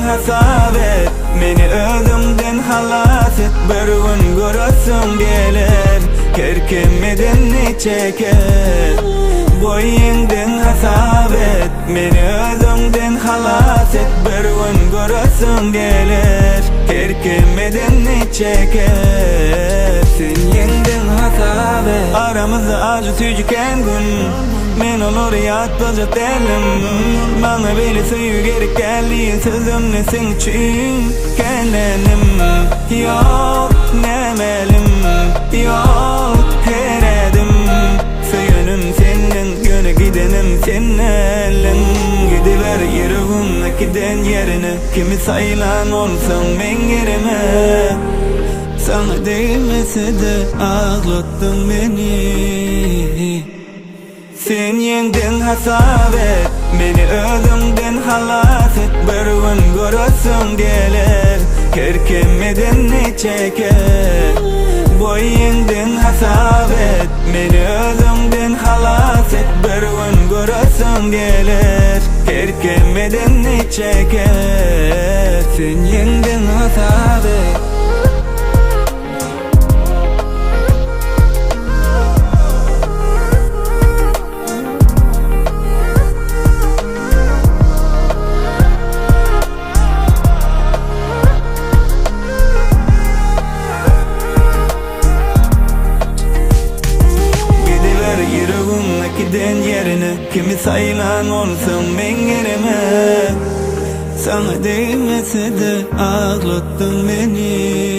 hasap et, meni özümden halas et. Bir gün görasım gelir, kerkemeden çeker. Boyundan hasap et, meni özümden halas et. Bir gün görasım gelir, kerkemeden çeker. Sen yendin hasap et. Aramızda acı tüyüken gün, men olur yatpazat elim. Bana beli suyu gerek geldi, sözümle sen için kendim. Yok nemelim, yok heredim. Söyünüm senin, göne gidenim senin elin. Gidiver yüreğimle giden yerine, kimi sayılan olsan ben yerime. Sana değmese de ağlattın beni. Sen yendin hasap et, meni özümden halas et. Bir gün görasım gelir, kerkemeden çeker. Boyundan hasap et, meni özümden halas et. Bir gün görasım gelir, kerkemeden çeker. Sen yendin hasap et. Giden yerine, kimi sayılan olsun ben yerime. Sana değmese de ağlattın beni.